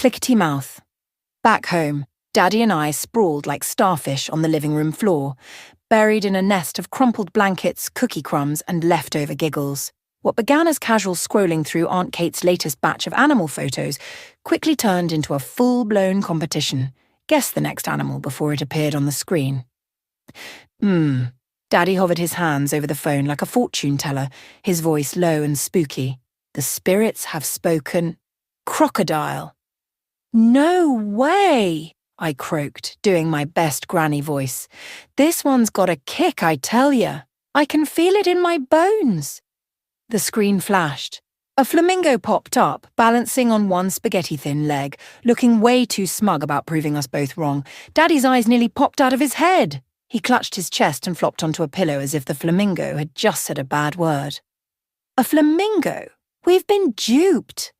Clickity Mouth. Back home, Daddy and I sprawled like starfish on the living room floor, buried in a nest of crumpled blankets, cookie crumbs, and leftover giggles. What began as casual scrolling through Aunt Kate's latest batch of animal photos quickly turned into a full-blown competition. Guess the next animal before it appeared on the screen. Daddy hovered his hands over the phone like a fortune teller, his voice low and spooky. The spirits have spoken. Crocodile. No way, I croaked, doing my best granny voice. This one's got a kick, I tell ya. I can feel it in my bones. The screen flashed. A flamingo popped up, balancing on one spaghetti-thin leg, looking way too smug about proving us both wrong. Daddy's eyes nearly popped out of his head. He clutched his chest and flopped onto a pillow as if the flamingo had just said a bad word. A flamingo? We've been duped.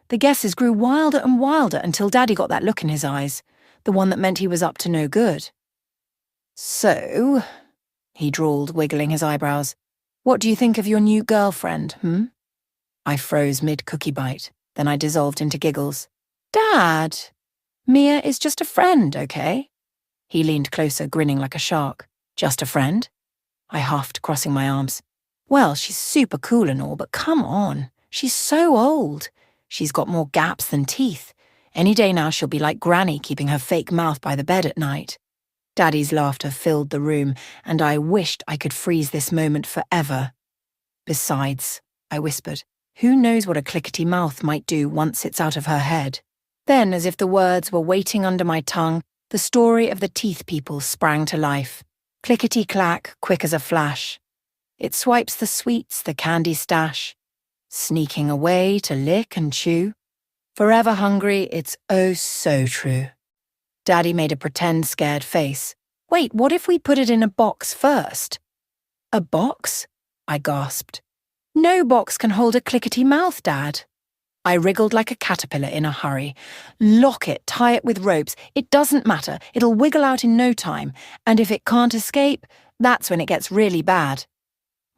The guesses grew wilder and wilder until Daddy got that look in his eyes, the one that meant he was up to no good. So, he drawled, wiggling his eyebrows, what do you think of your new girlfriend, I froze mid-cookie bite, then I dissolved into giggles. Dad! Mia is just a friend, okay? He leaned closer, grinning like a shark. Just a friend? I huffed, crossing my arms. Well, she's super cool and all, but come on. She's so old. She's got more gaps than teeth. Any day now she'll be like Granny, keeping her fake mouth by the bed at night. Daddy's laughter filled the room, and I wished I could freeze this moment forever. Besides, I whispered, who knows what a clickety mouth might do once it's out of her head? Then, as if the words were waiting under my tongue, the story of the teeth people sprang to life. Clickety-clack, quick as a flash. It swipes the sweets, the candy stash. Sneaking away to lick and chew. Forever hungry, it's oh so true. Daddy made a pretend scared face. Wait, what if we put it in a box first? A box? I gasped. No box can hold a clickety mouth, Dad. I wriggled like a caterpillar in a hurry. Lock it, tie it with ropes. It doesn't matter. It'll wiggle out in no time. And if it can't escape, that's when it gets really bad.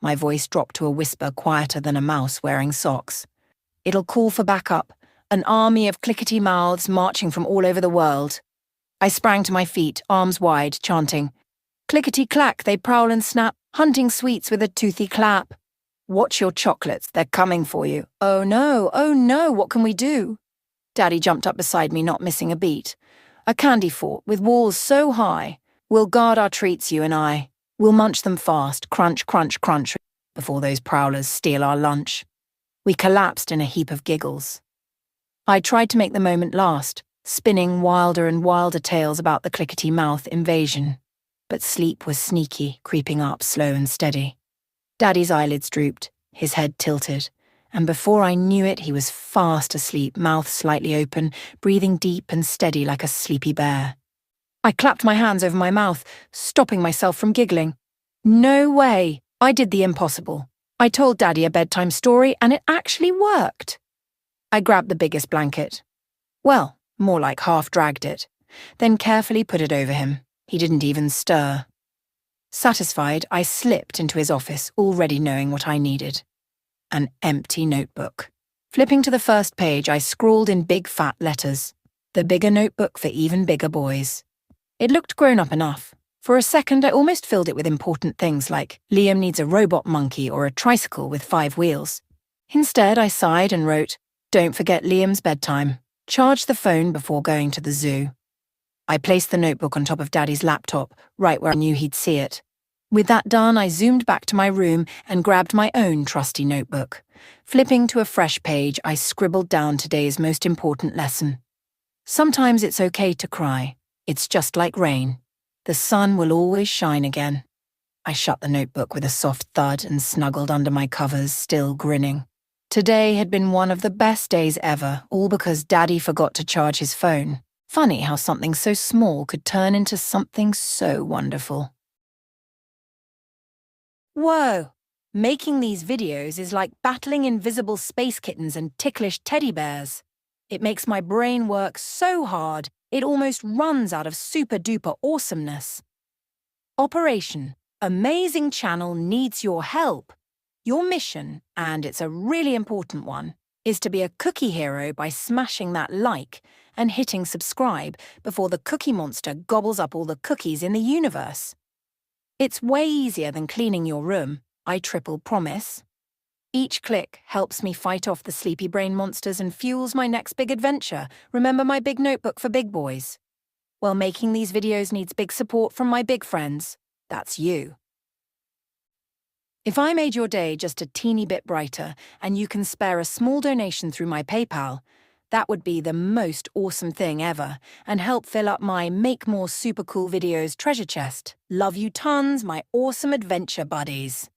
My voice dropped to a whisper quieter than a mouse wearing socks. It'll call for backup, an army of clickety mouths marching from all over the world. I sprang to my feet, arms wide, chanting. Clickety-clack, they prowl and snap, hunting sweets with a toothy clap. Watch your chocolates, they're coming for you. Oh no, what can we do? Daddy jumped up beside me, not missing a beat. A candy fort with walls so high. We'll guard our treats, you and I. We'll munch them fast, crunch, crunch, crunch, before those prowlers steal our lunch. We collapsed in a heap of giggles. I tried to make the moment last, spinning wilder and wilder tales about the clickety mouth invasion. But sleep was sneaky, creeping up slow and steady. Daddy's eyelids drooped, his head tilted, and before I knew it, he was fast asleep, mouth slightly open, breathing deep and steady like a sleepy bear. I clapped my hands over my mouth, stopping myself from giggling. No way! I did the impossible. I told Daddy a bedtime story, and it actually worked. I grabbed the biggest blanket. Well, more like half-dragged it, then carefully put it over him. He didn't even stir. Satisfied, I slipped into his office, already knowing what I needed. An empty notebook. Flipping to the first page, I scrawled in big fat letters, "The bigger notebook for even bigger boys." It looked grown-up enough. For a second, I almost filled it with important things like Liam needs a robot monkey or a tricycle with 5 wheels. Instead, I sighed and wrote, "Don't forget Liam's bedtime. Charge the phone before going to the zoo." I placed the notebook on top of Daddy's laptop, right where I knew he'd see it. With that done, I zoomed back to my room and grabbed my own trusty notebook. Flipping to a fresh page, I scribbled down today's most important lesson. Sometimes it's okay to cry. It's just like rain. The sun will always shine again. I shut the notebook with a soft thud and snuggled under my covers, still grinning. Today had been one of the best days ever, all because Daddy forgot to charge his phone. Funny how something so small could turn into something so wonderful. Whoa! Making these videos is like battling invisible space kittens and ticklish teddy bears. It makes my brain work so hard, it almost runs out of super-duper awesomeness. Operation Amazing Channel needs your help. Your mission, and it's a really important one, is to be a cookie hero by smashing that like and hitting subscribe before the Cookie Monster gobbles up all the cookies in the universe. It's way easier than cleaning your room, I triple promise. Each click helps me fight off the sleepy brain monsters and fuels my next big adventure. Remember my big notebook for big boys? Well, making these videos needs big support from my big friends. That's you. If I made your day just a teeny bit brighter and you can spare a small donation through my PayPal, that would be the most awesome thing ever and help fill up my Make More Super Cool Videos treasure chest. Love you tons, my awesome adventure buddies.